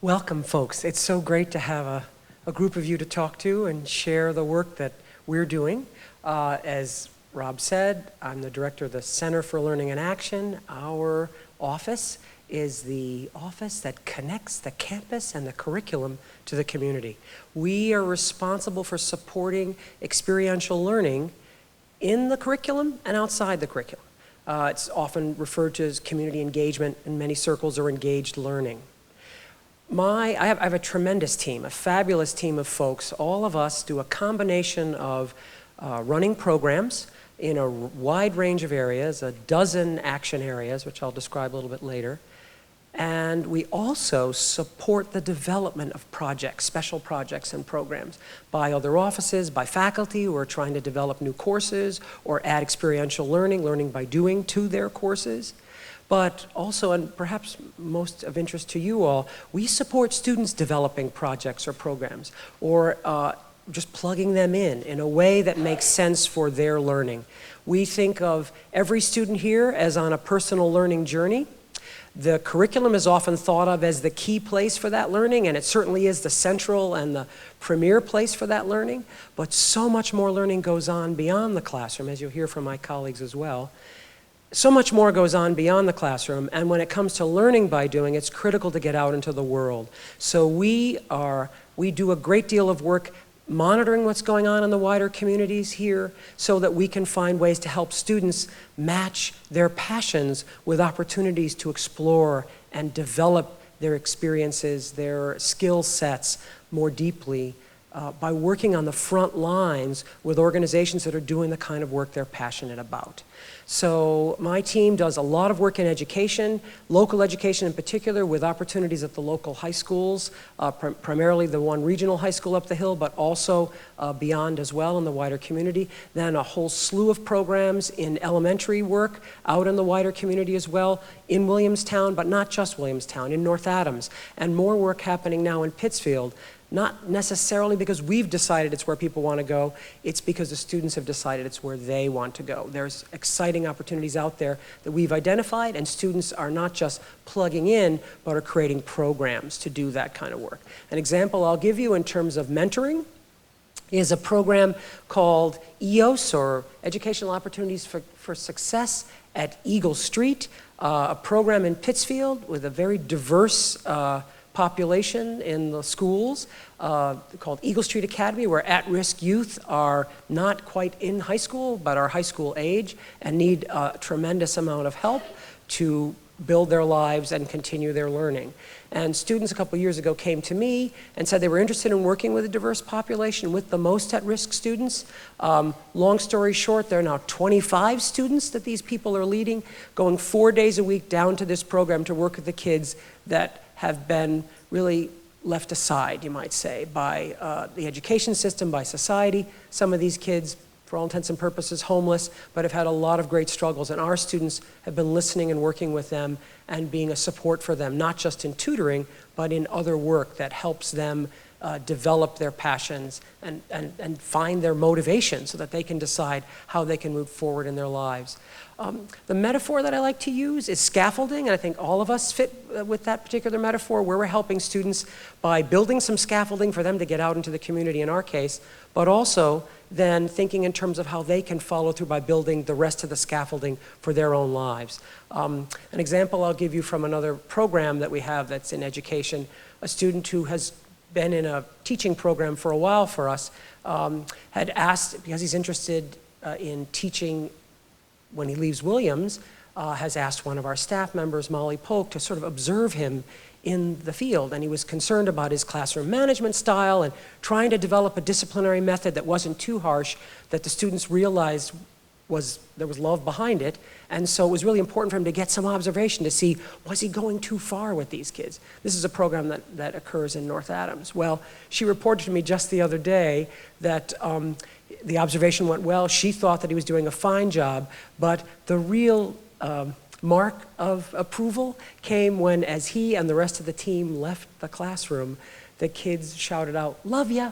Welcome, folks. It's so great to have a group of you to talk to and share the work that we're doing. As Rob said, I'm the director of the Center for Learning and Action. Our office is the office that connects the campus and the curriculum to the community. We are responsible for supporting experiential learning in the curriculum and outside the curriculum. It's often referred to as community engagement in many circles, or engaged learning. I have a tremendous team, a fabulous team of folks. All of us do a combination of running programs in a wide range of areas, a dozen action areas, which I'll describe a little bit later. And we also support the development of projects, special projects and programs by other offices, by faculty who are trying to develop new courses or add experiential learning, learning by doing, to their courses. But also, and perhaps most of interest to you all, we support students developing projects or programs, or just plugging them in a way that makes sense for their learning. We think of every student here as on a personal learning journey. The curriculum is often thought of as the key place for that learning, and it certainly is the central and the premier place for that learning, but so much more learning goes on beyond the classroom, as you'll hear from my colleagues as well. So much more goes on beyond the classroom, and when it comes to learning by doing, it's critical to get out into the world. So we do a great deal of work monitoring what's going on in the wider communities here so that we can find ways to help students match their passions with opportunities to explore and develop their experiences, their skill sets more deeply by working on the front lines with organizations that are doing the kind of work they're passionate about. So my team does a lot of work in education, local education in particular, with opportunities at the local high schools, primarily the one regional high school up the hill, but also beyond as well in the wider community. Then a whole slew of programs in elementary work out in the wider community as well, in Williamstown, but not just Williamstown, in North Adams, and more work happening now in Pittsfield. Not necessarily because we've decided it's where people want to go, it's because the students have decided it's where they want to go. There's exciting opportunities out there that we've identified, and students are not just plugging in, but are creating programs to do that kind of work. An example I'll give you in terms of mentoring is a program called EOS, or Educational Opportunities for Success at Eagle Street, a program in Pittsfield with a very diverse population in the schools called Eagle Street Academy, where at-risk youth are not quite in high school, but are high school age and need a tremendous amount of help to build their lives and continue their learning. And students a couple years ago came to me and said they were interested in working with a diverse population, with the most at-risk students. Long story short, there are now 25 students that these people are leading, going 4 days a week down to this program to work with the kids that have been really left aside, you might say, by the education system, by society. Some of these kids, for all intents and purposes, homeless, but have had a lot of great struggles. And our students have been listening and working with them and being a support for them, not just in tutoring, but in other work that helps them develop their passions and find their motivation so that they can decide how they can move forward in their lives. The metaphor that I like to use is scaffolding, and I think all of us fit with that particular metaphor, where we're helping students by building some scaffolding for them to get out into the community in our case, but also then thinking in terms of how they can follow through by building the rest of the scaffolding for their own lives. An example I'll give you from another program that we have that's in education, a student who has been in a teaching program for a while for us, had asked, because he's interested in teaching when he leaves Williams, has asked one of our staff members, Molly Polk, to sort of observe him in the field. And he was concerned about his classroom management style and trying to develop a disciplinary method that wasn't too harsh, that the students realized there was love behind it. And so it was really important for him to get some observation to see, was he going too far with these kids? This is a program that occurs in North Adams. Well, she reported to me just the other day that the observation went well. She thought that he was doing a fine job, but the real mark of approval came when, as he and the rest of the team left the classroom, the kids shouted out, "Love ya."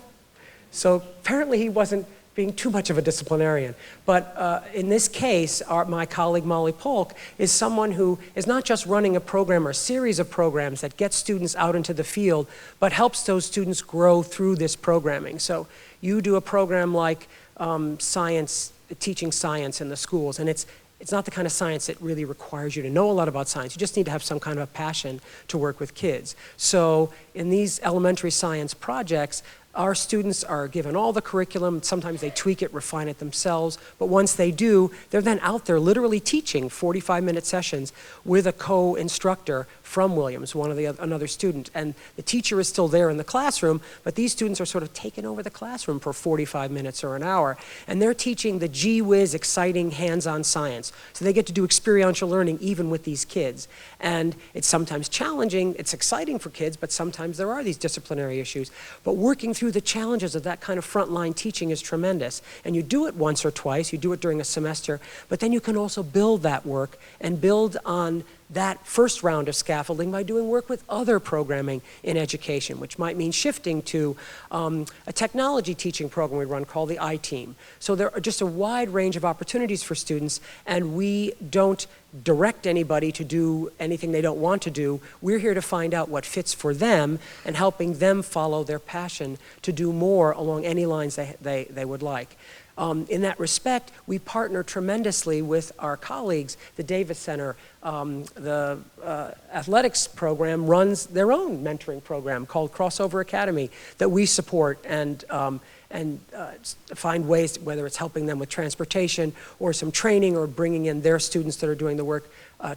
So apparently he wasn't being too much of a disciplinarian. But in this case, my colleague Molly Polk is someone who is not just running a program or a series of programs that gets students out into the field, but helps those students grow through this programming. So you do a program like science, teaching science in the schools, and it's not the kind of science that really requires you to know a lot about science. You just need to have some kind of a passion to work with kids. So in these elementary science projects, our students are given all the curriculum. Sometimes they tweak it, refine it themselves. But once they do, they're then out there literally teaching 45-minute sessions with a co-instructor from Williams, another student. And the teacher is still there in the classroom, but these students are sort of taking over the classroom for 45 minutes or an hour. And they're teaching the gee-whiz, exciting hands-on science. So they get to do experiential learning even with these kids. And it's sometimes challenging, it's exciting for kids, but sometimes there are these disciplinary issues. But working through the challenges of that kind of frontline teaching is tremendous. And you do it once or twice, you do it during a semester, but then you can also build that work and build on that first round of scaffolding by doing work with other programming in education, which might mean shifting to a technology teaching program we run called the ITeam. So there are just a wide range of opportunities for students, and we don't direct anybody to do anything they don't want to do. We're here to find out what fits for them and helping them follow their passion to do more along any lines they would like. In that respect, we partner tremendously with our colleagues. The Davis Center, the athletics program runs their own mentoring program called Crossover Academy that we support and find ways, whether it's helping them with transportation or some training or bringing in their students that are doing the work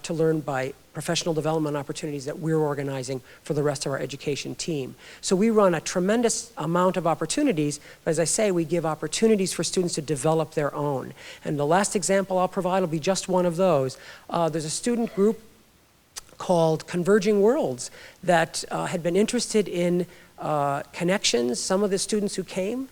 to learn by professional development opportunities that we're organizing for the rest of our education team. So we run a tremendous amount of opportunities, but as I say, we give opportunities for students to develop their own. And the last example I'll provide will be just one of those. There's a student group called Converging Worlds that had been interested in connections. Some of the students who came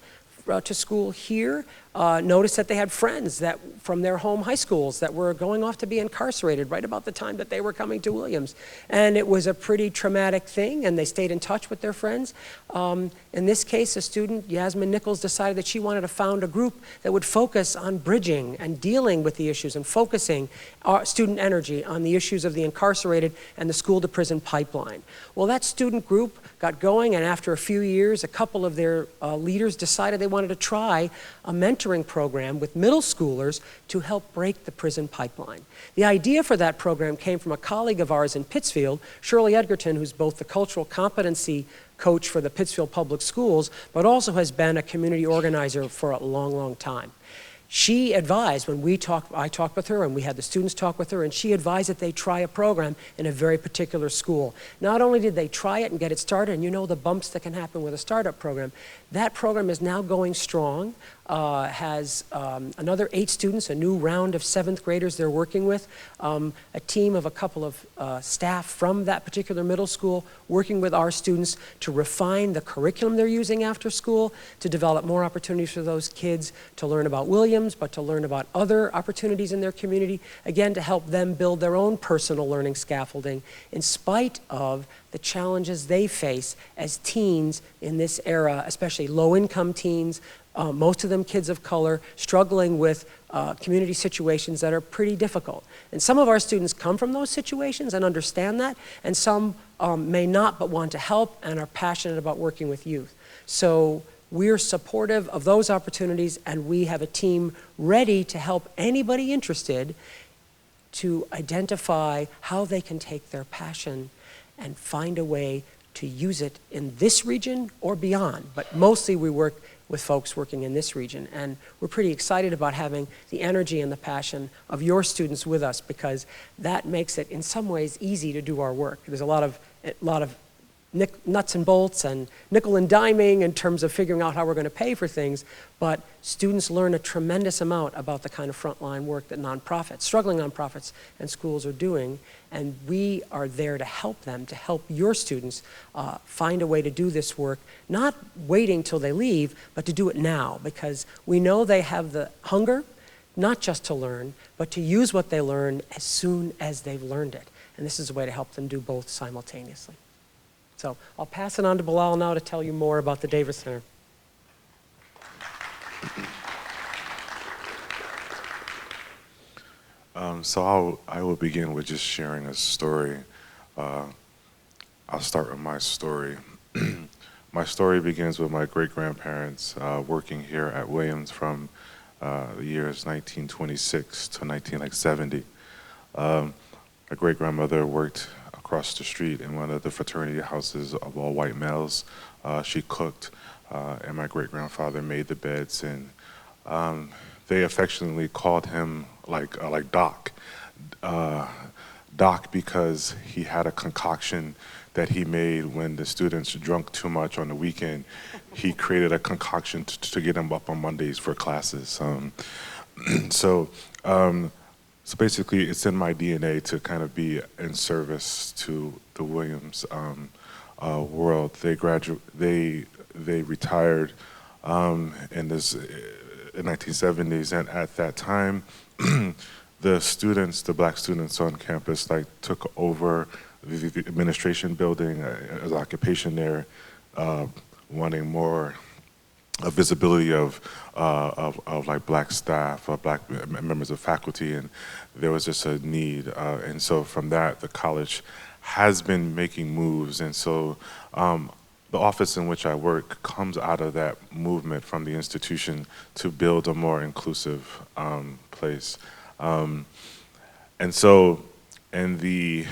to school here noticed that they had friends that from their home high schools that were going off to be incarcerated right about the time that they were coming to Williams. And it was a pretty traumatic thing, and they stayed in touch with their friends. In this case, a student, Yasmin Nichols, decided that she wanted to found a group that would focus on bridging and dealing with the issues and focusing our student energy on the issues of the incarcerated and the school-to-prison pipeline. Well, that student group got going, and after a few years, a couple of their leaders decided they wanted to try a mentoring program with middle schoolers to help break the prison pipeline. The idea for that program came from a colleague of ours in Pittsfield, Shirley Edgerton, who's both the cultural competency coach for the Pittsfield Public Schools, but also has been a community organizer for a long, long time. She advised, when I talked with her and we had the students talk with her, and she advised that they try a program in a very particular school. Not only did they try it and get it started, and you know the bumps that can happen with a startup program, that program is now going strong, has another 8 students, a new round of 7th graders they're working with, a team of a couple of staff from that particular middle school working with our students to refine the curriculum they're using after school, to develop more opportunities for those kids to learn about Williams, but to learn about other opportunities in their community, again, to help them build their own personal learning scaffolding in spite of the challenges they face as teens in this era, especially low-income teens, most of them kids of color, struggling with community situations that are pretty difficult. And some of our students come from those situations and understand that, and some may not but want to help and are passionate about working with youth. So we're supportive of those opportunities, and we have a team ready to help anybody interested to identify how they can take their passion and find a way to use it in this region or beyond. But mostly we work with folks working in this region, and we're pretty excited about having the energy and the passion of your students with us, because that makes it in some ways easy to do our work. There's a lot of nuts and bolts and nickel and diming in terms of figuring out how we're going to pay for things, but students learn a tremendous amount about the kind of frontline work that nonprofits, struggling nonprofits and schools are doing, and we are there to help them, to help your students find a way to do this work, not waiting till they leave, but to do it now, because we know they have the hunger, not just to learn, but to use what they learn as soon as they've learned it. And this is a way to help them do both simultaneously. So I'll pass it on to Bilal now to tell you more about the Davis Center. I will begin with just sharing a story. Uh, I'll start with my story. My story begins with my great-grandparents working here at Williams from the years 1926 to 1970. My great-grandmother worked across the street in one of the fraternity houses of all white males. She cooked, and my great-grandfather made the beds, and um, they affectionately called him like Doc. Uh, Doc because he had a concoction that he made when the students drunk too much on the weekend. He created a concoction to get them up on Mondays for classes. So, um, so basically, it's in my DNA to kind of be in service to the Williams world. They retired in 1970s, and at that time, the black students on campus, like took over the administration building as occupation there, uh, wanting more visibility of like black staff, black members of faculty, and there was just a need. And so from that, the college has been making moves, and so the office in which I work comes out of that movement from the institution to build a more inclusive place. Um, and so in the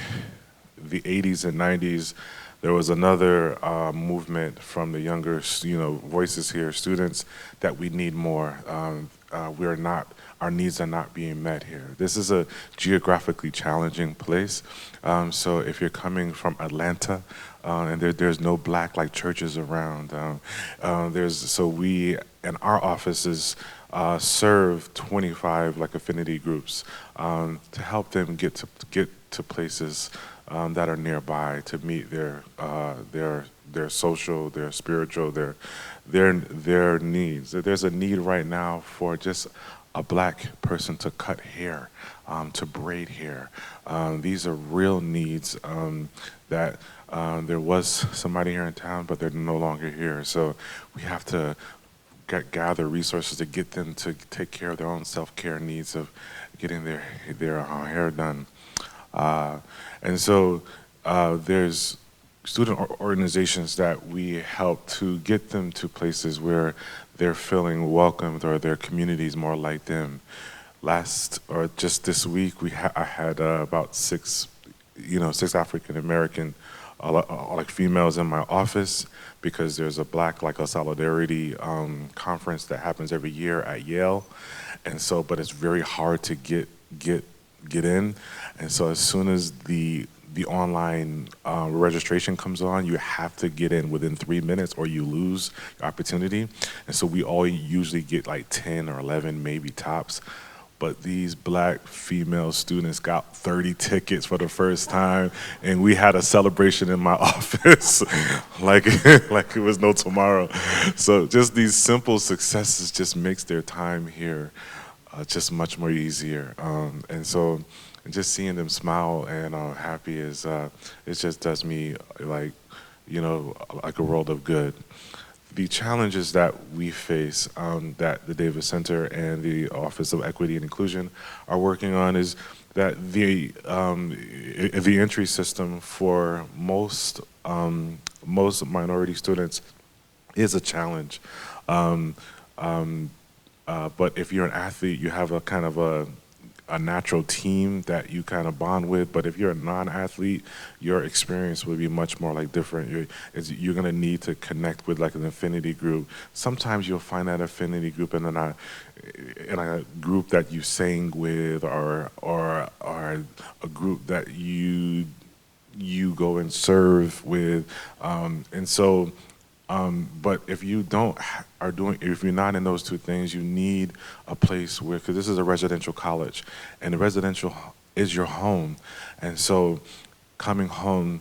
80s and 90s, there was another movement from the younger, voices here, students, that we need more. Our needs are not being met here. This is a geographically challenging place. So if you're coming from Atlanta, and there's no black like churches around, so we and our offices serve 25 like affinity groups to help them get to places that are nearby to meet their social, their spiritual, their needs. There's a need right now for just a black person to cut hair, to braid hair. These are real needs that there was somebody here in town, but they're no longer here. So we have to gather resources to get them to take care of their own self-care needs of getting their hair done. And so there's student organizations that we help to get them to places where they're feeling welcomed or their communities more like them. Just this week, I had about six African American like females in my office because there's a Black like a Solidarity conference that happens every year at Yale, and so but it's very hard to get in, and so as soon as the online registration comes on, you have to get in within 3 minutes or you lose your opportunity. And so we all usually get like 10 or 11 maybe tops. But these black female students got 30 tickets for the first time, and we had a celebration in my office like it was no tomorrow. So just these simple successes just makes their time here just much more easier. And so just seeing them smile and happy it just does me like a world of good. The challenges that we face that the Davis Center and the Office of Equity and Inclusion are working on is that the entry system for most minority students is a challenge. But if you're an athlete, you have a kind of a natural team that you kind of bond with. But if you're a non-athlete, your experience will be much more like different. You're going to need to connect with like an affinity group. Sometimes you'll find that affinity group in a group that you sang with, or a group that you go and serve with, and so. But if you if you're not in those two things, you need a place where, because this is a residential college, and the residential is your home, and so coming home,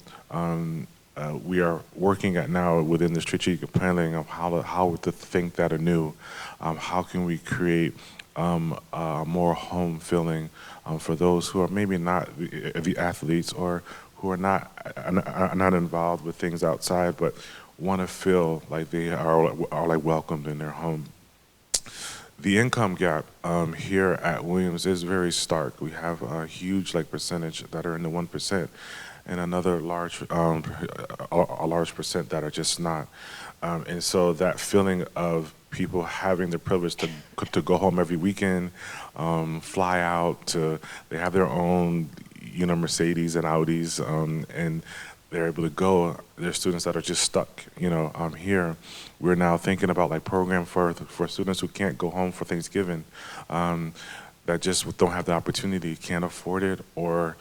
we are working at now within the strategic planning of how to think that anew. How can we create a more home feeling for those who are maybe not the athletes or who are not involved with things outside, but want to feel like they are like welcomed in their home. the income gap here at Williams is very stark. We have a huge percentage that are in the 1%, and another large a large percent that are just not. And so that feeling of people having the privilege to go home every weekend, fly out to, they have their own Mercedes and Audis, and they're able to go. There's students that are just stuck, here. We're now thinking about program for students who can't go home for Thanksgiving, that just don't have the opportunity, can't afford it, or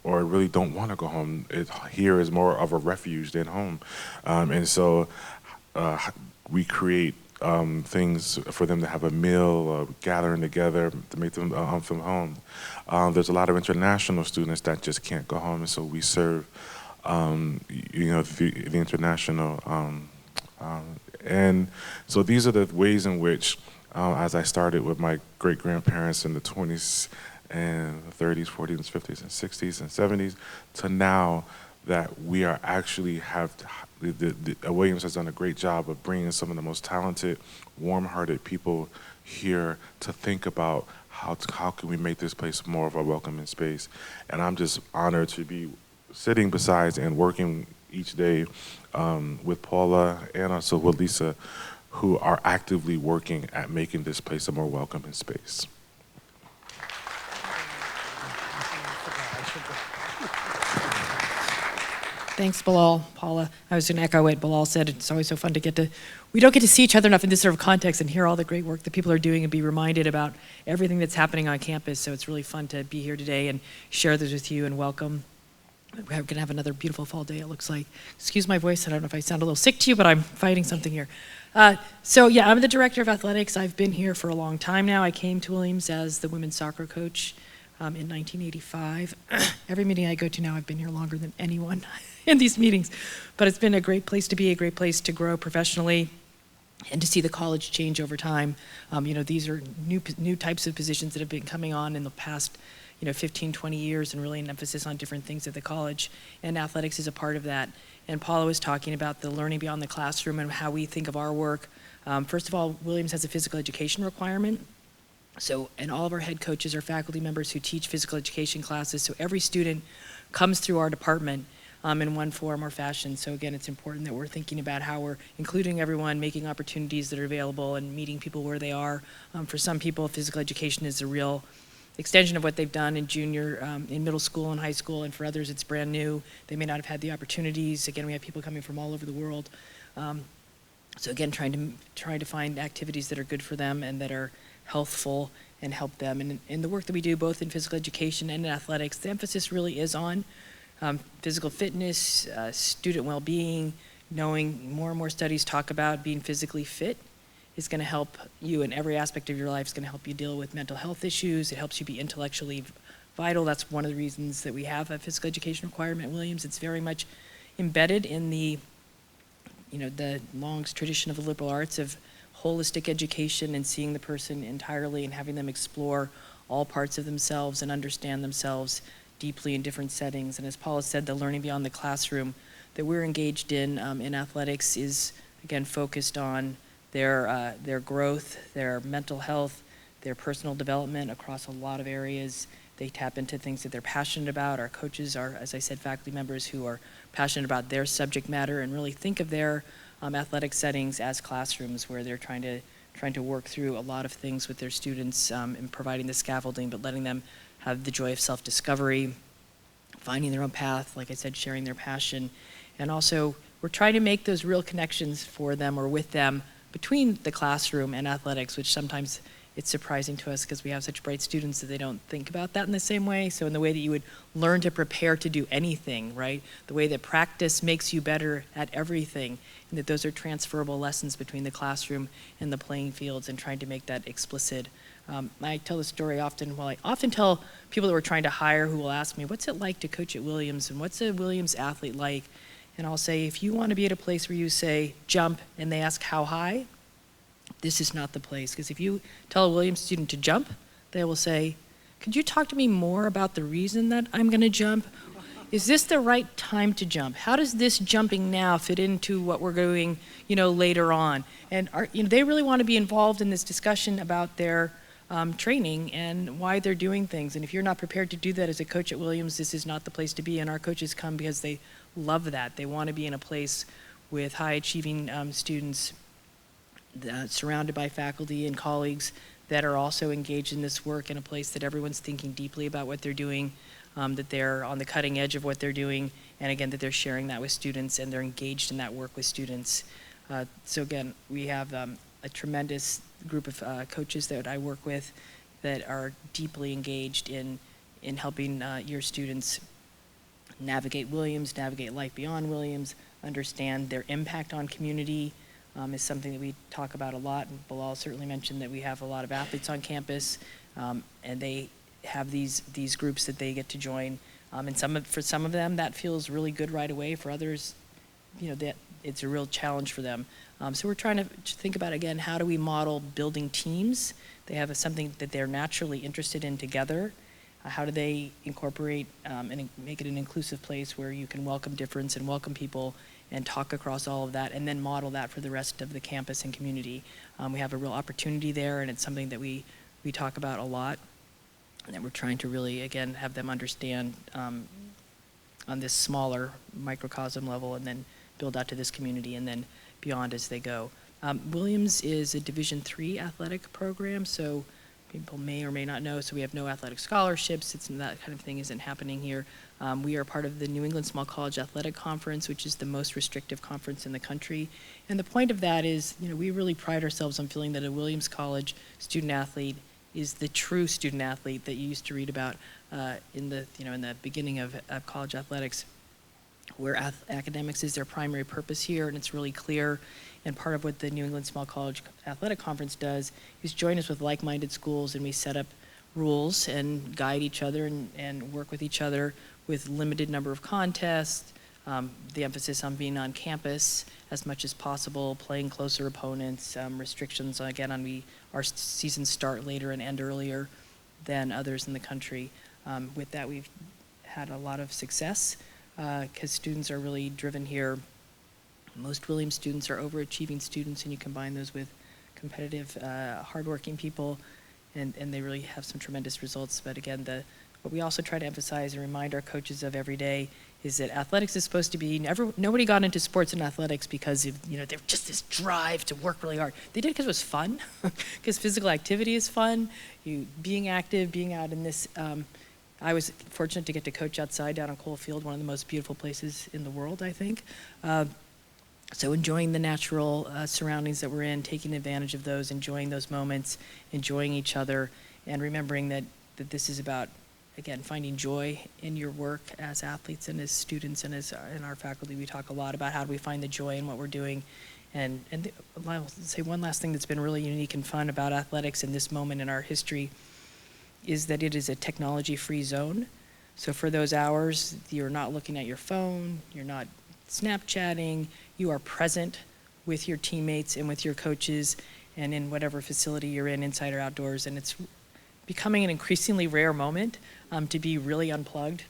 really don't want to go home. Here is more of a refuge than home, and so we create things for them to have a meal, gathering together to make them from home. There's a lot of international students that just can't go home, and so we serve, the international. And so these are the ways in which, as I started with my great-grandparents in the 20s and 30s, 40s, 50s, and 60s and 70s, to now that we are actually Williams has done a great job of bringing some of the most talented, warm-hearted people here to think about how can we make this place more of a welcoming space. And I'm just honored to be sitting beside and working each day with Paula and also with Lisa, who are actively working at making this place a more welcoming space. Thanks, Bilal, Paula. I was going to echo what Bilal said. It's always so fun we don't get to see each other enough in this sort of context and hear all the great work that people are doing and be reminded about everything that's happening on campus. So it's really fun to be here today and share this with you and welcome. We're going to have another beautiful fall day, it looks like. Excuse my voice. I don't know if I sound a little sick to you, but I'm fighting something here. I'm the director of athletics. I've been here for a long time now. I came to Williams as the women's soccer coach in 1985. Every meeting I go to now, I've been here longer than anyone in these meetings. But it's been a great place to be, a great place to grow professionally, and to see the college change over time. These are new types of positions that have been coming on in the past 15, 20 years, and really an emphasis on different things at the college, and athletics is a part of that. And Paula was talking about the learning beyond the classroom and how we think of our work. First of all, Williams has a physical education requirement. And all of our head coaches are faculty members who teach physical education classes, so every student comes through our department in one form or fashion. So again, it's important that we're thinking about how we're including everyone, making opportunities that are available, and meeting people where they are. For some people, physical education is a real extension of what they've done in middle school and high school, and for others it's brand new. They may not have had the opportunities. Again, we have people coming from all over the world. So again, trying to find activities that are good for them and that are healthful and help them. And in the work that we do, both in physical education and in athletics, the emphasis really is on physical fitness, student well-being, knowing more and more studies talk about being physically fit is going to help you in every aspect of your life. It's going to help you deal with mental health issues. It helps you be intellectually vital. That's one of the reasons that we have a physical education requirement at Williams. It's very much embedded in the long tradition of the liberal arts of holistic education and seeing the person entirely and having them explore all parts of themselves and understand themselves deeply in different settings. And as Paula said, the learning beyond the classroom that we're engaged in athletics is, again, focused on their growth, their mental health, their personal development across a lot of areas. They tap into things that they're passionate about. Our coaches are, as I said, faculty members who are passionate about their subject matter and really think of their athletic settings as classrooms where they're trying to work through a lot of things with their students and providing the scaffolding, but letting them have the joy of self-discovery, finding their own path, like I said, sharing their passion. And also, we're trying to make those real connections for them or with them between the classroom and athletics, which sometimes it's surprising to us because we have such bright students that they don't think about that in the same way. So in the way that you would learn to prepare to do anything, right? The way that practice makes you better at everything, and that those are transferable lessons between the classroom and the playing fields, and trying to make that explicit. I tell this story often. Well, I often tell people that we're trying to hire who will ask me, what's it like to coach at Williams, and what's a Williams athlete like? And I'll say, if you want to be at a place where you say, jump, and they ask how high, this is not the place. Because if you tell a Williams student to jump, they will say, could you talk to me more about the reason that I'm going to jump? is this the right time to jump? How does this jumping now fit into what we're doing, later on? And they really want to be involved in this discussion about their training and why they're doing things. And if you're not prepared to do that as a coach at Williams, this is not the place to be. And our coaches come because they love that. They want to be in a place with high-achieving students surrounded by faculty and colleagues that are also engaged in this work, in a place that everyone's thinking deeply about what they're doing, that they're on the cutting edge of what they're doing, and again, that they're sharing that with students and they're engaged in that work with students. So again, we have a tremendous group of coaches that I work with that are deeply engaged in helping your students navigate Williams, navigate life beyond Williams, understand their impact on community is something that we talk about a lot. And Bilal certainly mentioned that we have a lot of athletes on campus, and they have these groups that they get to join. And for some of them, that feels really good right away. For others, that it's a real challenge for them. So we're trying to think about, again, how do we model building teams? They have something that they're naturally interested in together. How do they incorporate and make it an inclusive place where you can welcome difference and welcome people and talk across all of that, and then model that for the rest of the campus and community? We have a real opportunity there, and it's something that we talk about a lot, and that we're trying to really, again, have them understand on this smaller microcosm level, and then build out to this community, and then beyond as they go. Williams is a Division III athletic program, so people may or may not know, so we have no athletic scholarships. That kind of thing isn't happening here. We are part of the New England Small College Athletic Conference, which is the most restrictive conference in the country. And the point of that is, we really pride ourselves on feeling that a Williams College student athlete is the true student athlete that you used to read about in the beginning of college athletics, where academics is their primary purpose here, and it's really clear. And part of what the New England Small College Athletic Conference does is join us with like-minded schools, and we set up rules and guide each other and work with each other with limited number of contests, the emphasis on being on campus as much as possible, playing closer opponents, restrictions, again, on our seasons start later and end earlier than others in the country. With that, we've had a lot of success because students are really driven here. Most Williams students are overachieving students, and you combine those with competitive, hardworking people, and they really have some tremendous results. But again, what we also try to emphasize and remind our coaches of every day is that athletics is supposed to be, nobody got into sports and athletics because of, they were just this drive to work really hard. They did it because it was fun, because physical activity is fun. Being active, being out in this, I was fortunate to get to coach outside down on Cole Field, one of the most beautiful places in the world, I think. So enjoying the natural surroundings that we're in, taking advantage of those, enjoying those moments, enjoying each other, and remembering that this is about, again, finding joy in your work as athletes and as students and as in our faculty. We talk a lot about how do we find the joy in what we're doing. And I'll say one last thing that's been really unique and fun about athletics in this moment in our history is that it is a technology-free zone. So for those hours, you're not looking at your phone, you're not Snapchatting, you are present with your teammates and with your coaches and in whatever facility you're in, inside or outdoors. And it's becoming an increasingly rare moment to be really unplugged.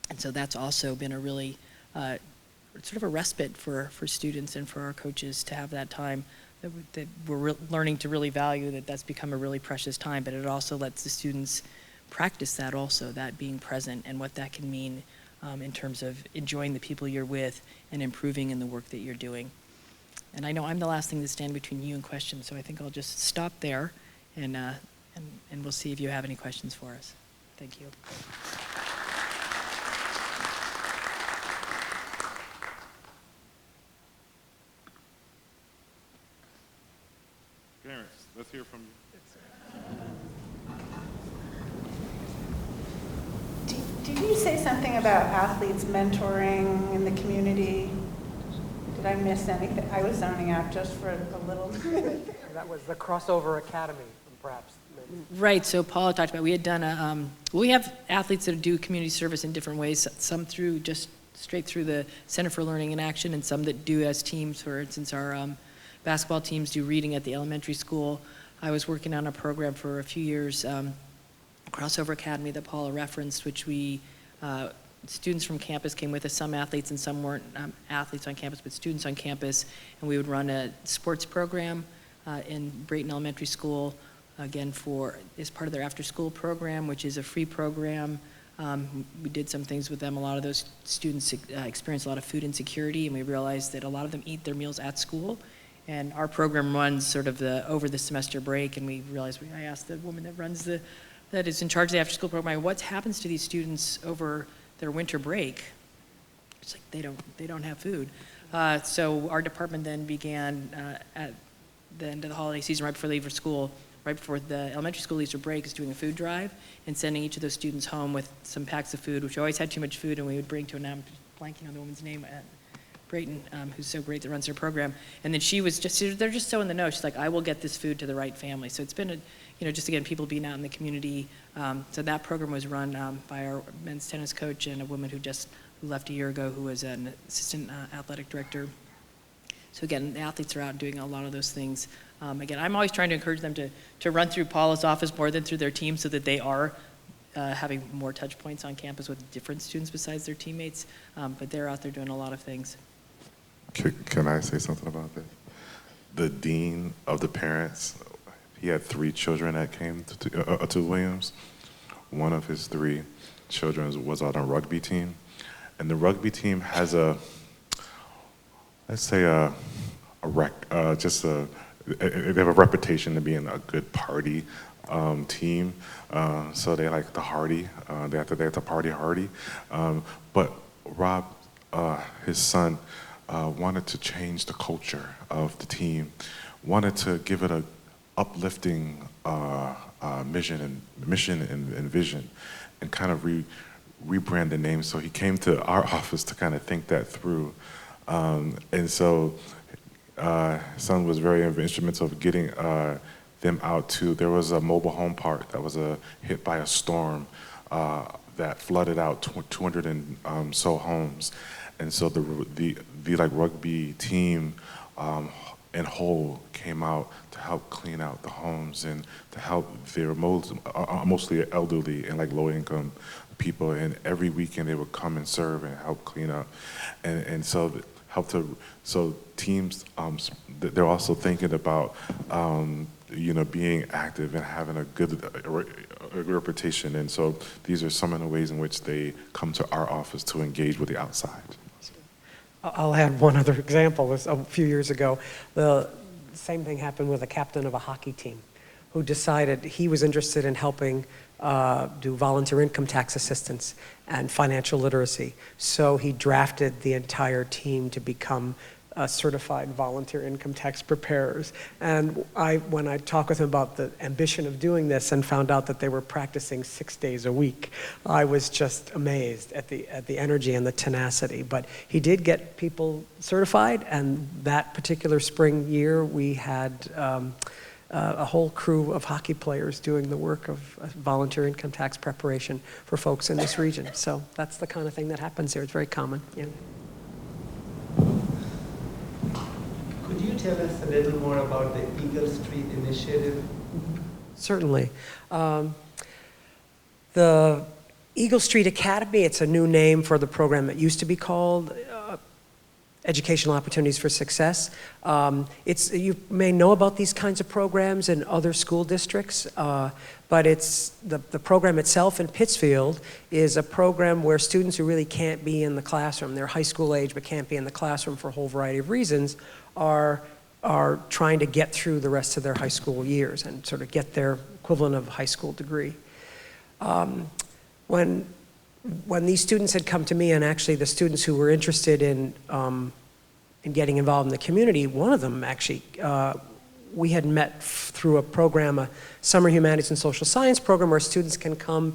And so that's also been a really sort of a respite for students and for our coaches to have that time that we're learning to really value, that's become a really precious time. But it also lets the students practice that also, that being present and what that can mean in terms of enjoying the people you're with and improving in the work that you're doing. And I know I'm the last thing to stand between you and questions, so I think I'll just stop there and we'll see if you have any questions for us. Thank you. Parents, let's hear from you. Did you say something about athletes mentoring in the community? Did I miss anything? I was zoning out just for a little minute. That was the Crossover Academy, perhaps. Right, so Paula talked about, we had done we have athletes that do community service in different ways, some through just straight through the Center for Learning and Action, and some that do as teams. For instance, our basketball teams do reading at the elementary school. I was working on a program for a few years, Crossover Academy that Paula referenced, which we students from campus came with us, some athletes and some weren't athletes on campus, but students on campus, and we would run a sports program in Brayton Elementary School, again, as part of their after-school program, which is a free program. We did some things with them. A lot of those students experience a lot of food insecurity, and we realized that a lot of them eat their meals at school. And our program runs sort of over the semester break, and we realized, I asked the woman that is in charge of the after-school program, what happens to these students over their winter break? It's like they don't have food. So our department then began at the end of the holiday season, right before they leave for school, right before the elementary school Easter break, is doing a food drive and sending each of those students home with some packs of food, which always had too much food, and we would bring to, and I'm blanking on the woman's name, Brayton, who's so great that runs her program. And then they're just so in the know. She's like, I will get this food to the right family. So it's been just again, people being out in the community. So that program was run by our men's tennis coach and a woman who left a year ago, who was an assistant athletic director. So again, the athletes are out doing a lot of those things. Again, I'm always trying to encourage them to run through Paula's office more than through their team, so that they are having more touch points on campus with different students besides their teammates. But they're out there doing a lot of things. Can I say something about this? The dean of the parents, he had 3 children that came to Williams. One of his 3 children was on a rugby team. And the rugby team has they have a reputation of being a good party team. So they like the hardy, they have to party hardy. But Rob, his son, wanted to change the culture of the team, wanted to give it a uplifting mission and vision, and kind of rebrand the name. So he came to our office to kind of think that through. And so his son was very instrumental of getting them out to, there was a mobile home park that was hit by a storm that flooded out 200 and so homes. And so the rugby team in whole came out to help clean out the homes and to help. They were mostly elderly and low income people, and every weekend they would come and serve and help clean up, and so so teams, they're also thinking about being active and having a good reputation, and so these are some of the ways in which they come to our office to engage with the outside. I'll add one other example. A few years ago, the same thing happened with a captain of a hockey team who decided he was interested in helping do volunteer income tax assistance and financial literacy. So he drafted the entire team to become certified volunteer income tax preparers. And when I talked with him about the ambition of doing this and found out that they were practicing 6 days a week, I was just amazed at the energy and the tenacity. But he did get people certified, and that particular spring year we had a whole crew of hockey players doing the work of volunteer income tax preparation for folks in this region. So that's the kind of thing that happens here. It's very common. Yeah. Could you tell us a little more about the Eagle Street initiative? Certainly. The Eagle Street Academy, it's a new name for the program that used to be called Educational Opportunities for Success. You may know about these kinds of programs in other school districts, but it's the program itself in Pittsfield is a program where students who really can't be in the classroom, they're high school age but can't be in the classroom for a whole variety of reasons, are trying to get through the rest of their high school years and sort of get their equivalent of a high school degree. When these students had come to me, and actually the students who were interested in getting involved in the community, one of them actually, we had met through a program, a summer humanities and social science program, where students can come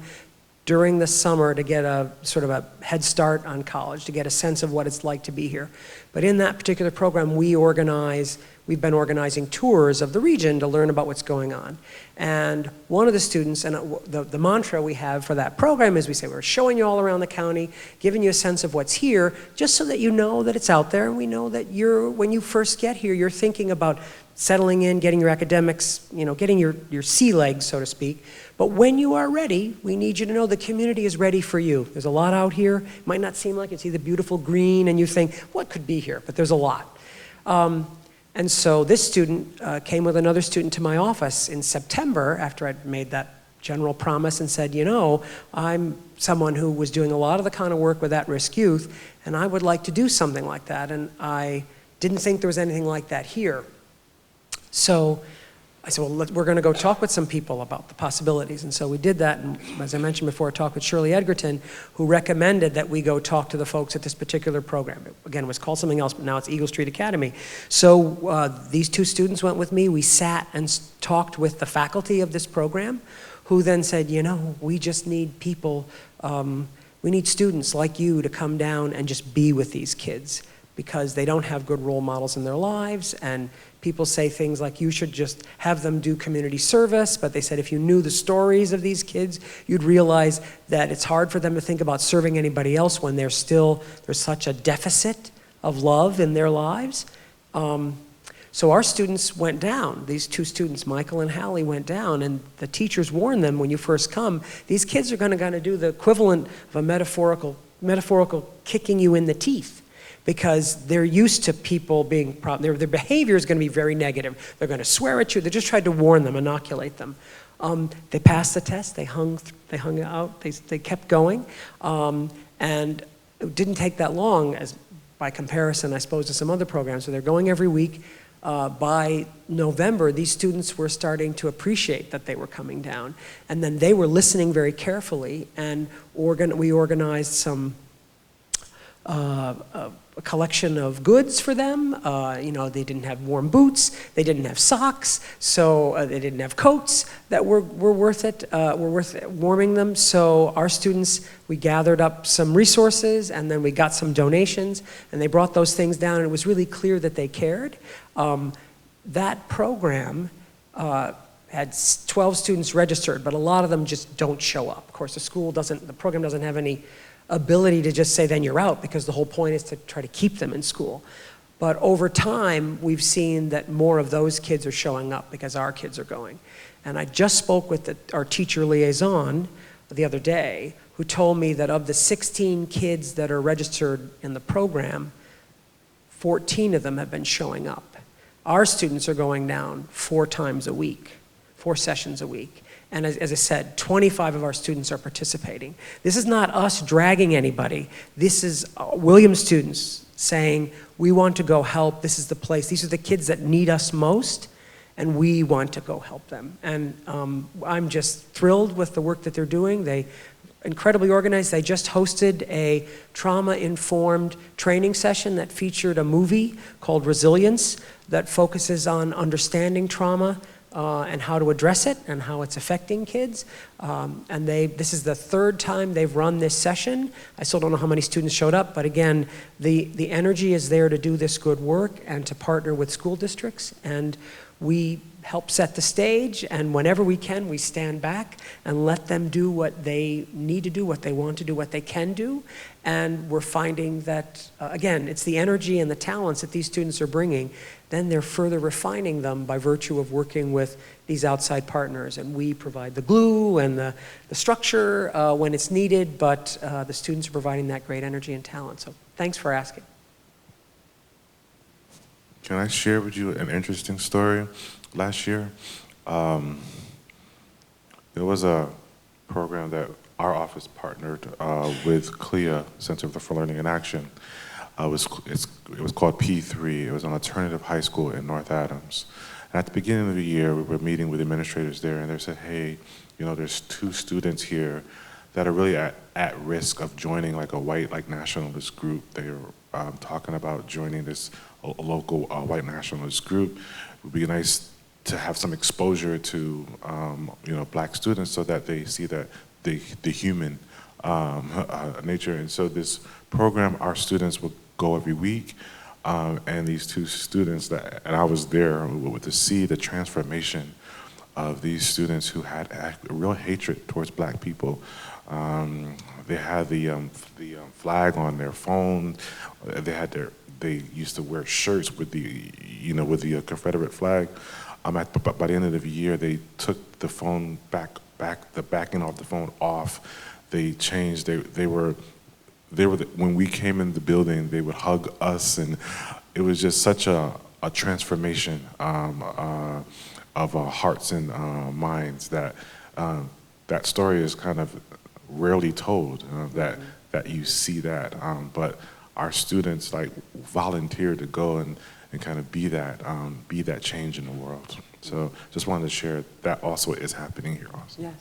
during the summer to get a sort of a head start on college, to get a sense of what it's like to be here. But in that particular program, we organize we've been organizing tours of the region to learn about what's going on. And one of the students, and the mantra we have for that program is we say, we're showing you all around the county, giving you a sense of what's here, just so that you know that it's out there, and we know that when you first get here, you're thinking about settling in, getting your academics, getting your sea legs, so to speak. But when you are ready, we need you to know the community is ready for you. There's a lot out here. It might not seem like it. See the beautiful green, and you think, what could be here? But there's a lot. And so this student came with another student to my office in September after I'd made that general promise and said, I'm someone who was doing a lot of the kind of work with at-risk youth, and I would like to do something like that. And I didn't think there was anything like that here. So I said, well, we're going to go talk with some people about the possibilities. And so we did that, and as I mentioned before, I talked with Shirley Edgerton, who recommended that we go talk to the folks at this particular program. Again, it was called something else, but now it's Eagle Street Academy. So these two students went with me. We sat and talked with the faculty of this program, who then said, we just need people, we need students like you to come down and just be with these kids, because they don't have good role models in their lives, and people say things like, you should just have them do community service, but they said if you knew the stories of these kids, you'd realize that it's hard for them to think about serving anybody else when there's such a deficit of love in their lives. So our students went down. These two students, Michael and Hallie, went down, and the teachers warned them when you first come, these kids are going to do the equivalent of a metaphorical kicking you in the teeth, because they're used to people being, their behavior is going to be very negative. They're going to swear at you. They just tried to warn them, inoculate them. They passed the test. They hung out. They kept going, and it didn't take that long, as by comparison, I suppose, to some other programs. So they're going every week. By November, these students were starting to appreciate that they were coming down, and then they were listening very carefully. And we organized some. A collection of goods for them. They didn't have warm boots, they didn't have socks, so they didn't have coats that were worth warming them. So our students, we gathered up some resources, and then we got some donations, and they brought those things down, and it was really clear that they cared. That program had 12 students registered, but a lot of them just don't show up. Of course, the program doesn't have any ability to just say then you're out, because the whole point is to try to keep them in school. But over time, we've seen that more of those kids are showing up because our kids are going. And I just spoke with our teacher liaison the other day, who told me that of the 16 kids that are registered in the program, 14 of them have been showing up. Our students are going down 4 times a week, 4 sessions a week. And as I said, 25 of our students are participating. This is not us dragging anybody. This is Williams students saying, we want to go help. This is the place. These are the kids that need us most, and we want to go help them. And I'm just thrilled with the work that they're doing. They incredibly organized. They just hosted a trauma-informed training session that featured a movie called Resilience that focuses on understanding trauma and how to address it and how it's affecting kids. And this is the 3rd time they've run this session. I still don't know how many students showed up, but again, the energy is there to do this good work and to partner with school districts. And we help set the stage, and whenever we can, we stand back and let them do what they need to do, what they want to do, what they can do. And we're finding that, again, it's the energy and the talents that these students are bringing. Then they're further refining them by virtue of working with these outside partners. And we provide the glue and the structure when it's needed, but the students are providing that great energy and talent. So thanks for asking. Can I share with you an interesting story? Last year, there was a program that our office partnered with CLIA, Center for Learning and Action. It was called P3. It was an alternative high school in North Adams. And at the beginning of the year, we were meeting with administrators there, and they said, hey, there's 2 students here that are really at risk of joining like a white nationalist group. They were talking about joining this local white nationalist group. It would be nice to have some exposure to black students so that they see that the human nature. And so this program, our students will go every week. And these two students and I was there to see the transformation of these students who had a real hatred towards black people. They had the flag on their phone. They used to wear shirts with the Confederate flag. By the end of the year, they took the phone the backing of the phone off. They changed. When we came in the building, they would hug us, and it was just such a transformation of our hearts and minds that that story is kind of rarely told, that you see that. But our students volunteered to go and kind of be that change in the world. So just wanted to share that also is happening here also. Yes.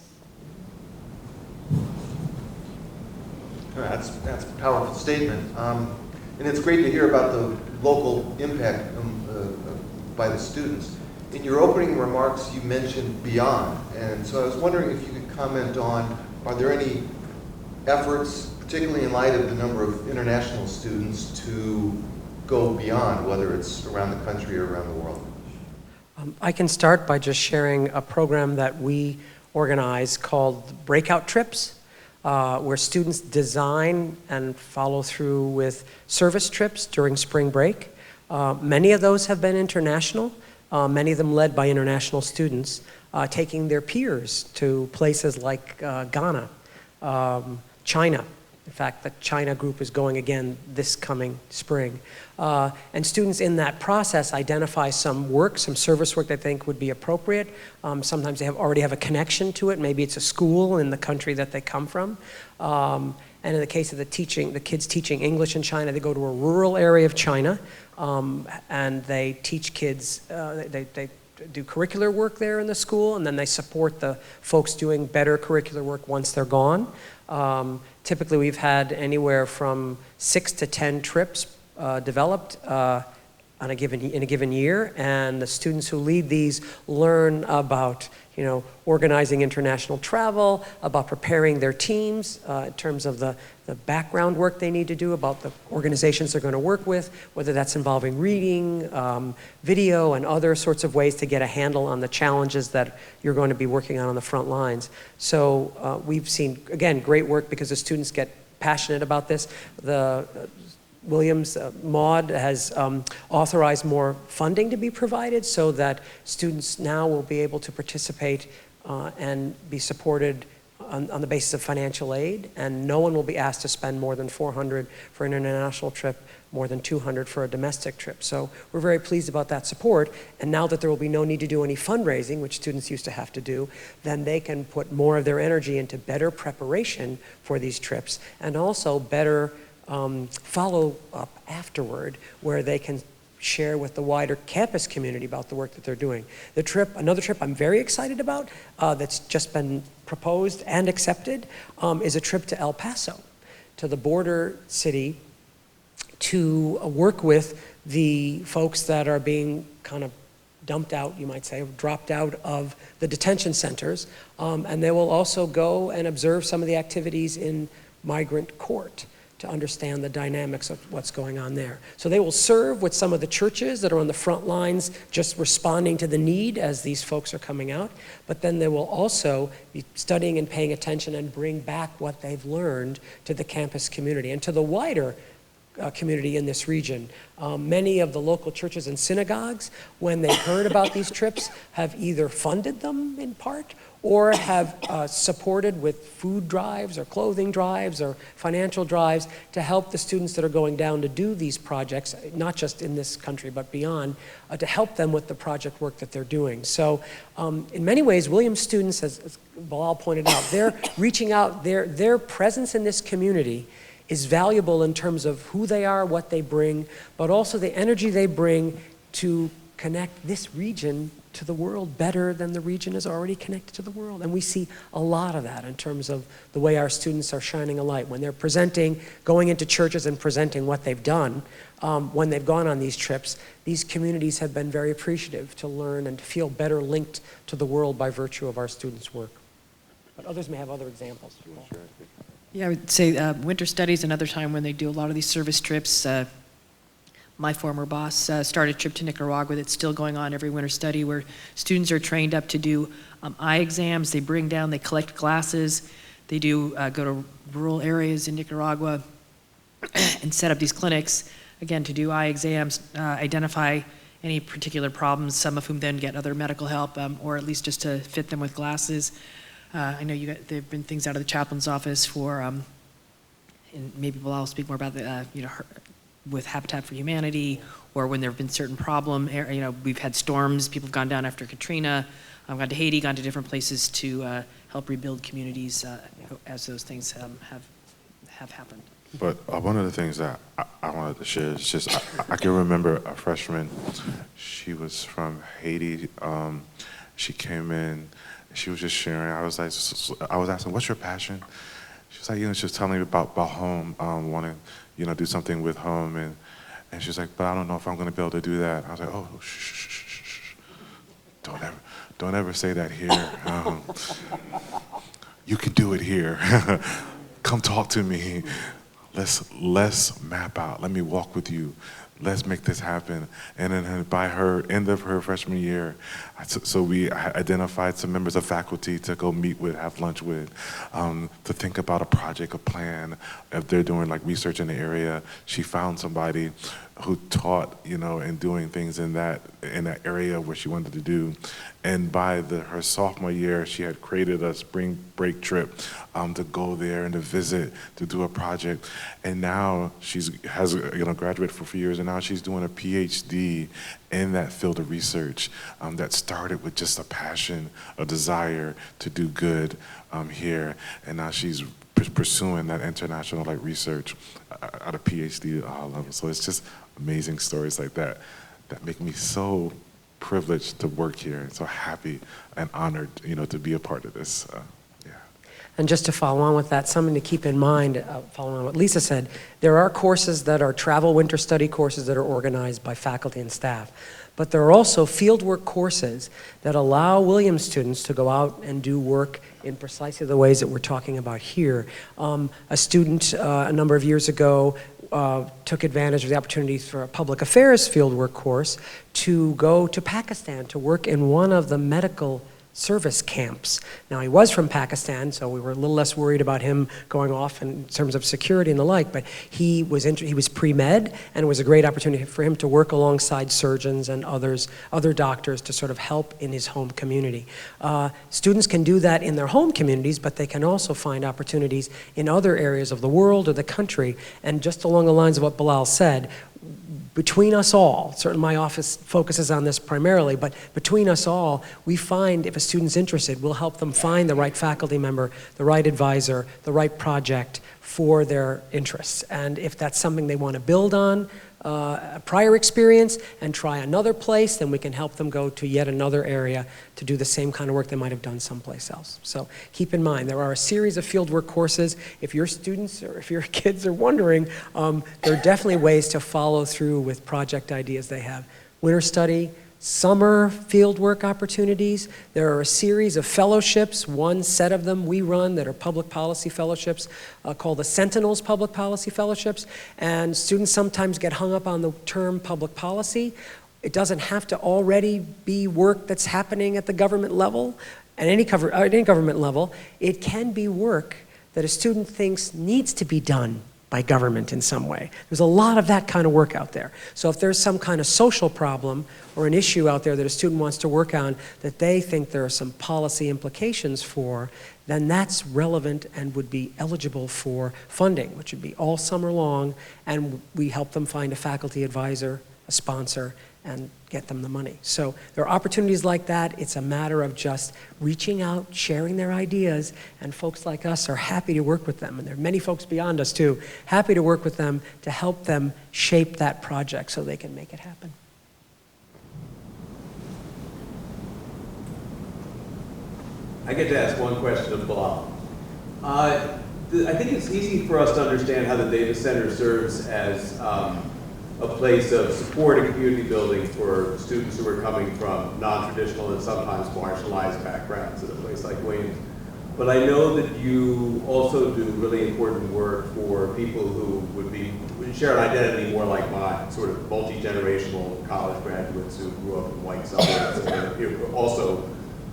That's a powerful statement. And it's great to hear about the local impact by the students. In your opening remarks, you mentioned beyond. And so I was wondering if you could comment on, are there any efforts, particularly in light of the number of international students, to go beyond, whether it's around the country or around the world? I can start by just sharing a program that we organize called Breakout Trips, where students design and follow through with service trips during spring break. Many of those have been international, many of them led by international students, taking their peers to places like Ghana, China. In fact, the China group is going again this coming spring. And students in that process identify some service work they think would be appropriate. Sometimes they already have a connection to it. Maybe it's a school in the country that they come from. And in the case of the kids teaching English in China, they go to a rural area of China, and they teach kids, they do curricular work there in the school, and then they support the folks doing better curricular work once they're gone. Typically, we've had anywhere from 6 to 10 trips developed in a given year, and the students who lead these learn about organizing international travel, about preparing their teams in terms of the background work they need to do, about the organizations they're going to work with, whether that's involving reading, video, and other sorts of ways to get a handle on the challenges that you're going to be working on the front lines. So we've seen, again, great work because the students get passionate about this. The Williams Maud has authorized more funding to be provided so that students now will be able to participate and be supported on the basis of financial aid, and no one will be asked to spend more than $400 for an international trip, more than $200 for a domestic trip. So we're very pleased about that support, and now that there will be no need to do any fundraising, which students used to have to do, then they can put more of their energy into better preparation for these trips, and also better follow up afterward, where they can share with the wider campus community about the work that they're doing. Another trip I'm very excited about that's just been proposed and accepted is a trip to El Paso, to the border city, to work with the folks that are being kind of dumped out, you might say, dropped out of the detention centers, and they will also go and observe some of the activities in migrant court to understand the dynamics of what's going on there. So they will serve with some of the churches that are on the front lines, just responding to the need as these folks are coming out, but then they will also be studying and paying attention and bring back what they've learned to the campus community and to the wider community in this region. Many of the local churches and synagogues, when they heard about these trips, have either funded them in part or have supported with food drives or clothing drives or financial drives to help the students that are going down to do these projects, not just in this country but beyond, to help them with the project work that they're doing. So in many ways, Williams students, as Bilal pointed out, they're reaching out, their presence in this community is valuable in terms of who they are, what they bring, but also the energy they bring to connect this region to the world better than the region is already connected to the world. And we see a lot of that in terms of the way our students are shining a light. When they're presenting, going into churches and presenting what they've done, when they've gone on these trips, these communities have been very appreciative to learn and to feel better linked to the world by virtue of our students' work. But others may have other examples. Yeah, I would say winter studies, another time when they do a lot of these service trips. my former boss started a trip to Nicaragua that's still going on every winter study, where students are trained up to do eye exams. They collect glasses. They do go to rural areas in Nicaragua and set up these clinics, again, to do eye exams, identify any particular problems, some of whom then get other medical help, or at least just to fit them with glasses. I know there have been things out of the chaplain's office for, and maybe Bilal will speak more about the, with Habitat for Humanity, or when there have been certain we've had storms, people have gone down after Katrina, gone to Haiti, gone to different places to help rebuild communities as those things have happened. But one of the things that I wanted to share is just, I can remember a freshman, she was from Haiti, she came in, she was just sharing, I was asking, what's your passion? She was like, she was telling me about home, wanting, do something with home, and she was like, but I don't know if I'm gonna be able to do that. I was like, oh, shh. Don't ever say that here. You can do it here. Come talk to me. Let's map out. Let me walk with you. Let's make this happen. And then by her end of her freshman year, so we identified some members of faculty to go meet with, have lunch with, to think about a project, a plan. If they're doing like research in the area, she found somebody who taught, and doing things in that area where she wanted to do. And by her sophomore year, she had created a spring break trip to go there and to visit, to do a project. And now has graduated for a few years, and now she's doing a PhD in that field of research that started with just a passion, a desire to do good here. And now she's pursuing that international research at a PhD level. So it's just amazing stories like that make me so privileged to work here and so happy and honored, to be a part of this. And just to follow on with that, something to keep in mind, following on what Lisa said, there are courses that are travel winter study courses that are organized by faculty and staff. But there are also fieldwork courses that allow Williams students to go out and do work in precisely the ways that we're talking about here. A student a number of years ago took advantage of the opportunity for a public affairs fieldwork course to go to Pakistan to work in one of the medical service camps. Now, he was from Pakistan, so we were a little less worried about him going off in terms of security and the like, but he was pre-med, and it was a great opportunity for him to work alongside surgeons and other doctors to sort of help in his home community. Students can do that in their home communities, but they can also find opportunities in other areas of the world or the country, and just along the lines of what Bilal said, between us all, certainly my office focuses on this primarily, but between us all, we find if a student's interested, we'll help them find the right faculty member, the right advisor, the right project for their interests. And if that's something they want to build on, a prior experience and try another place, then we can help them go to yet another area to do the same kind of work they might have done someplace else. So keep in mind, there are a series of fieldwork courses. If your students or if your kids are wondering, there are definitely ways to follow through with project ideas they have. Winter study, summer fieldwork opportunities. There are a series of fellowships, one set of them we run that are public policy fellowships called the Sentinels Public Policy Fellowships. And students sometimes get hung up on the term public policy. It doesn't have to already be work that's happening at the government level, at any government level. It can be work that a student thinks needs to be done by government in some way. There's a lot of that kind of work out there. So if there's some kind of social problem or an issue out there that a student wants to work on that they think there are some policy implications for, then that's relevant and would be eligible for funding, which would be all summer long, and we help them find a faculty advisor, a sponsor, and get them the money. So there are opportunities like that. It's a matter of just reaching out, sharing their ideas, and folks like us are happy to work with them. And there are many folks beyond us too, happy to work with them to help them shape that project so they can make it happen. I get to ask one question of Bilal. I think it's easy for us to understand how the data center serves as a place of support and community building for students who are coming from non-traditional and sometimes marginalized backgrounds at a place like Williams. but I know that you also do really important work for people who would share an identity more like mine, sort of multi-generational college graduates who grew up in white suburbs and are also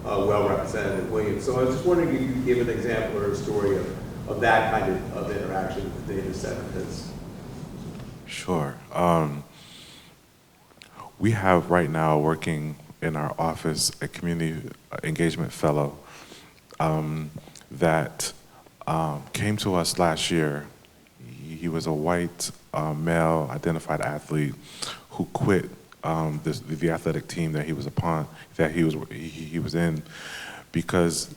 well represented at Williams. So I was just wondering if you could give an example or a story of that kind of interaction with the data center. Sure. We have right now working in our office a community engagement fellow that came to us last year. He was a white male identified athlete who quit the athletic team that he was he was in because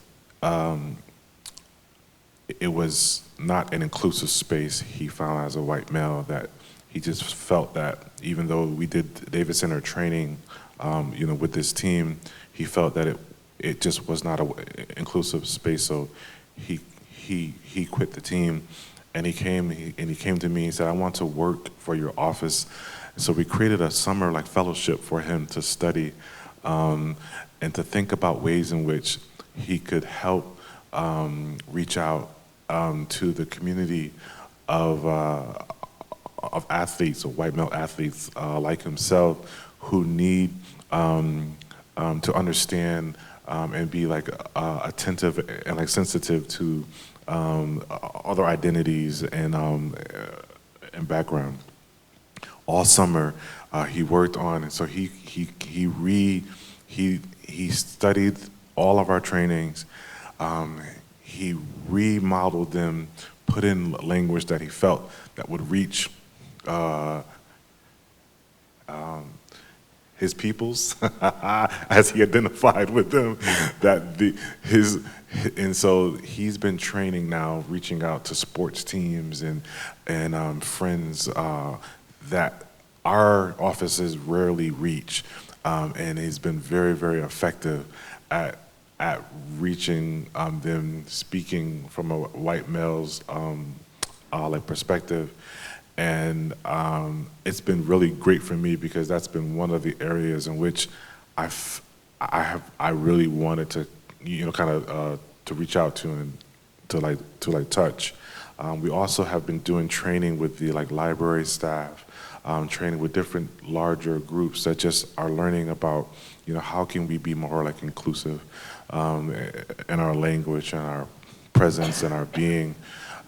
it was not an inclusive space. He found as a white male that he just felt that even though we did Davis Center training, with this team, he felt that it just was not an inclusive space. So he quit the team, and he came to me and said, "I want to work for your office." So we created a summer fellowship for him to study and to think about ways in which he could help reach out to the community of athletes, or white male athletes like himself, who need to understand and be attentive and sensitive to other identities and background. All summer he worked on, and so he studied all of our trainings. He remodeled them, put in language that he felt that would reach his peoples, as he identified with them. And so he's been training now, reaching out to sports teams and friends that our offices rarely reach, and he's been very, very effective at reaching them, speaking from a white male's perspective. And it's been really great for me because that's been one of the areas in which I really wanted to to reach out to and to touch. We also have been doing training with the library staff, training with different larger groups that just are learning about how can we be more inclusive in our language and our presence and our being.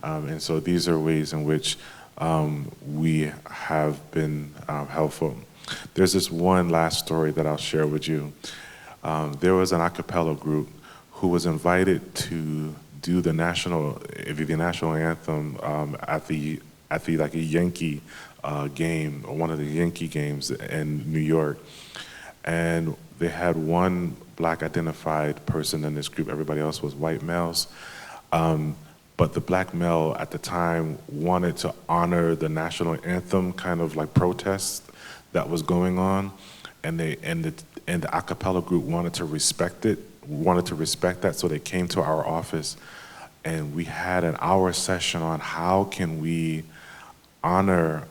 And so these are ways in which we have been helpful. There's this one last story that I'll share with you. There was an a cappella group who was invited to do the national anthem at the a Yankee game, or one of the Yankee games in New York. And they had one black identified person in this group. Everybody else was white males. But the black male at the time wanted to honor the national anthem protest that was going on, and the a cappella group wanted to respect that, so they came to our office, and we had an hour session on how can we honor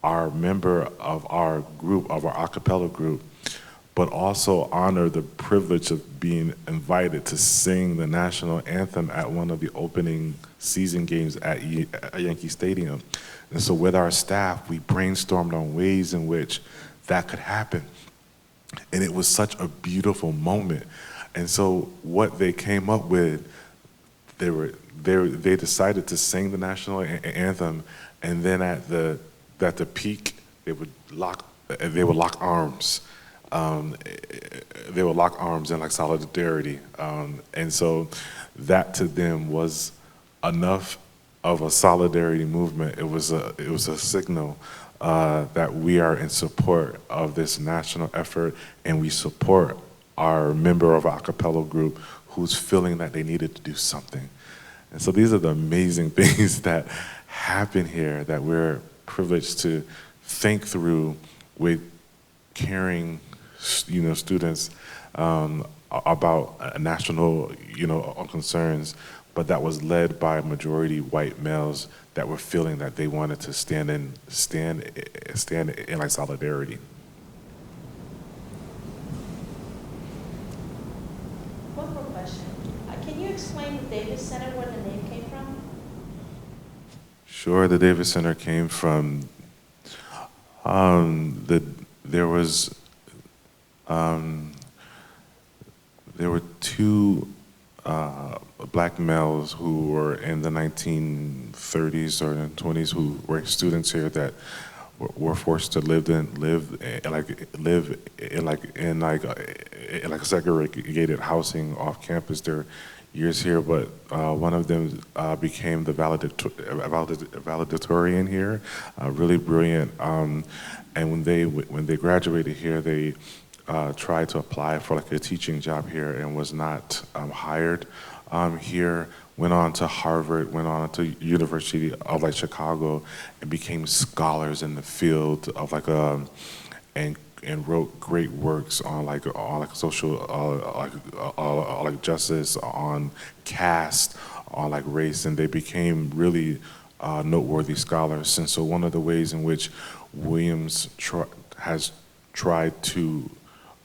our member of our group, of our a cappella group, but also honor the privilege of being invited to sing the national anthem at one of the opening season games at Yankee Stadium. And so with our staff, we brainstormed on ways in which that could happen. And it was such a beautiful moment. And so what they came up with, they decided to sing the national anthem, and then at the peak, they would lock arms. They would lock arms in solidarity, and so that to them was enough of a solidarity movement. It was a signal that we are in support of this national effort, and we support our member of our a cappella group who's feeling that they needed to do something. And so these are the amazing things that happen here that we're privileged to think through with caring students about national concerns, but that was led by majority white males that were feeling that they wanted to stand in solidarity. One more question. can you explain the Davis Center, where the name came from? Sure, the Davis Center came from there were two black males who were in the 1930s or 20s who were students here that were forced to live in segregated housing off campus their years here, but one of them became the valedictorian here, really brilliant. And when they graduated here, they tried to apply for like a teaching job here and was not hired here. Went on to Harvard, went on to University of like Chicago, and became scholars in the field of like and wrote great works on social like justice, on caste, on like race, and they became really noteworthy scholars. And so one of the ways in which Williams has tried to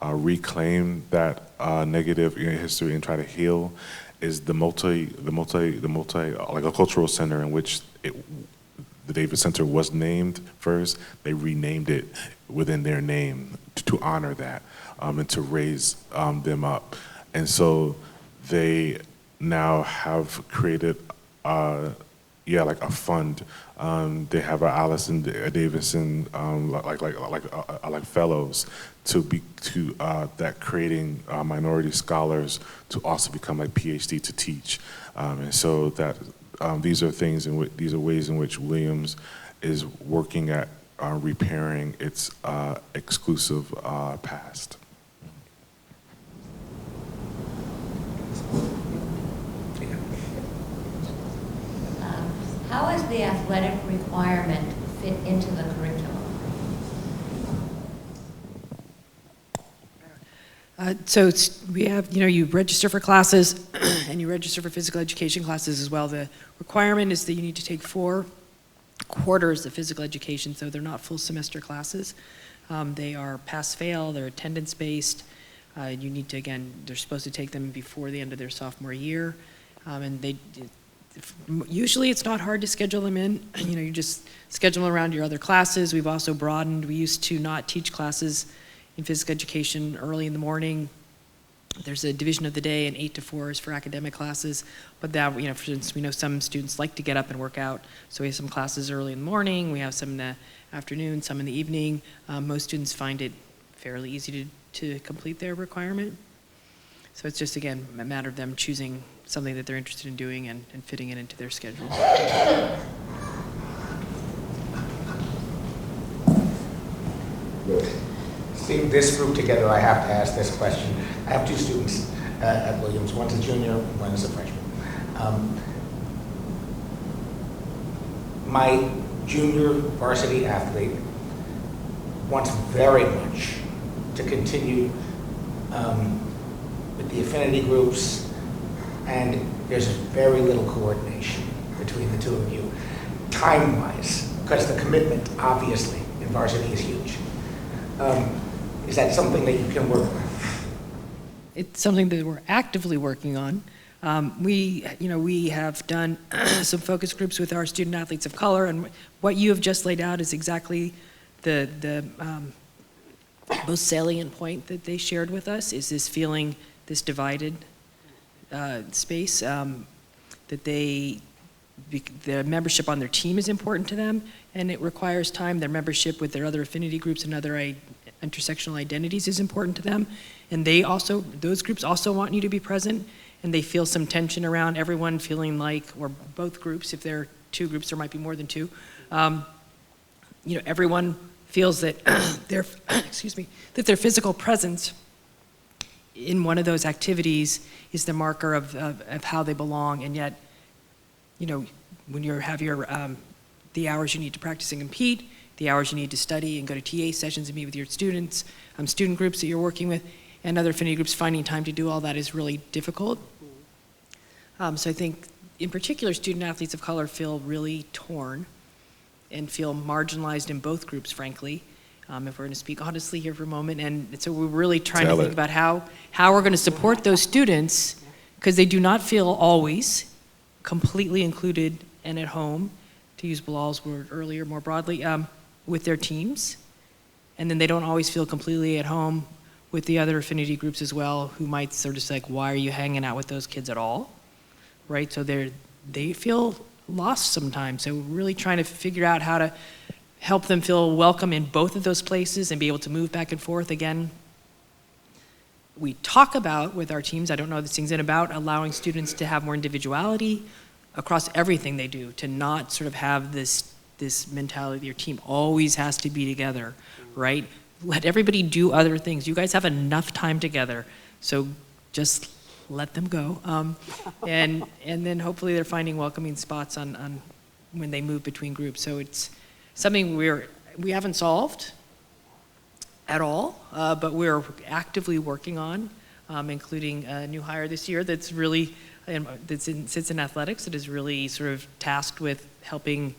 reclaim that negative history and try to heal is the multi like a cultural center in which the Davis Center was named first. They renamed it within their name to honor that and to raise them up. And so they now have created like a fund. They have a Allison Davidson like fellows that creating minority scholars to also become like PhD to teach, and so that these are ways in which Williams is working at repairing its exclusive past. How is the athletic requirement fit into the curriculum? We have, you register for classes and you register for physical education classes as well. The requirement is that you need to take 4 quarters of physical education, so they're not full semester classes. They are pass-fail, they're attendance-based. You need to, they're supposed to take them before the end of their sophomore year. And usually it's not hard to schedule them in. You just schedule them around your other classes. We've also broadened. We used to not teach classes in physical education early in the morning. There's a division of the day, and 8 to 4 is for academic classes. But that, for instance, we know some students like to get up and work out, so we have some classes early in the morning, we have some in the afternoon, some in the evening. Most students find it fairly easy to complete their requirement. So it's just, again, a matter of them choosing something that they're interested in doing and fitting it into their schedule. Seeing this group together, I have to ask this question. I have 2 students at Williams. One's a junior, one is a freshman. My junior varsity athlete wants very much to continue with the affinity groups, and there's very little coordination between the 2 of you, time-wise, because the commitment, obviously, in varsity is huge. Is that something that you can work with? It's something that we're actively working on. We have done some focus groups with our student athletes of color, and what you have just laid out is exactly the most salient point that they shared with us, is this feeling, this divided space, that their membership on their team is important to them, and it requires time. Their membership with their other affinity groups and other intersectional identities is important to them, and those groups also want you to be present, and they feel some tension around everyone feeling like, or both groups, if there are 2 groups, there might be more than 2. Everyone feels that their their physical presence in one of those activities is the marker of how they belong, and yet, when you have the hours you need to practice and compete, the hours you need to study and go to TA sessions and meet with your students, student groups that you're working with, and other affinity groups, finding time to do all that is really difficult. So I think, in particular, student athletes of color feel really torn and feel marginalized in both groups, frankly, if we're going to speak honestly here for a moment. And so we're really trying to think about how we're going to support those students because they do not feel always completely included and at home, to use Bilal's word earlier more broadly, with their teams. And then they don't always feel completely at home with the other affinity groups as well, who might sort of say, like, why are you hanging out with those kids at all? Right, so they feel lost sometimes. So really trying to figure out how to help them feel welcome in both of those places and be able to move back and forth again. We talk about with our teams, I don't know this thing's in about allowing students to have more individuality across everything they do, to not sort of have this mentality, your team always has to be together, right? Let everybody do other things. You guys have enough time together, so just let them go. And then hopefully they're finding welcoming spots on when they move between groups. So it's something we haven't solved at all, but we're actively working on, including a new hire this year that's really, sits in athletics, that is really sort of tasked with helping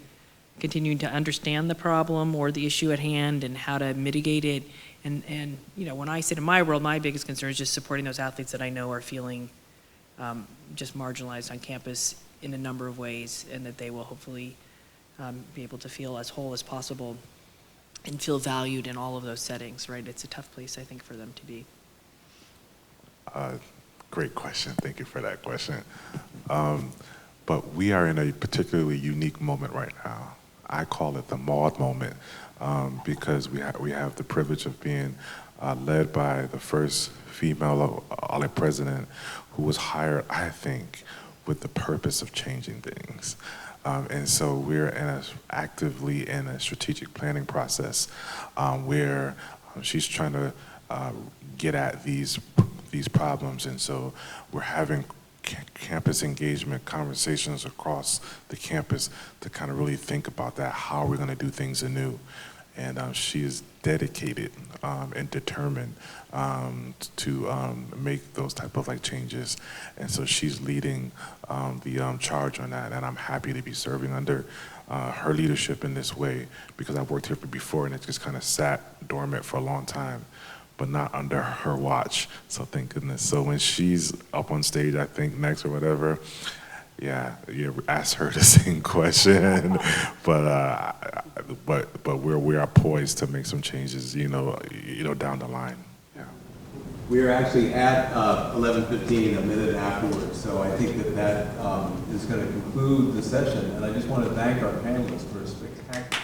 continuing to understand the problem or the issue at hand and how to mitigate it. And you know, when I sit in my world, my biggest concern is just supporting those athletes that I know are feeling just marginalized on campus in a number of ways, and that they will hopefully be able to feel as whole as possible and feel valued in all of those settings, right? It's a tough place, I think, for them to be. Great question. Thank you for that question. But we are in a particularly unique moment right now. I call it the Maud moment, because we have the privilege of being led by the first female Olympic president, who was hired, I think, with the purpose of changing things. And so we're actively in a strategic planning process where she's trying to get at these problems. And so we're having campus engagement conversations across the campus to kind of really think about that. How are we going to do things anew? And she is dedicated and determined to make those type of changes. And so she's leading the charge on that. And I'm happy to be serving under her leadership in this way, because I've worked here before and it just kind of sat dormant for a long time, but not under her watch. So thank goodness. So when she's up on stage, I think next or whatever, yeah, ask her the same question. but we are poised to make some changes, you know, down the line. Yeah. We are actually at 11:15, a minute afterwards. So I think that is going to conclude the session. And I just want to thank our panelists for a spectacular.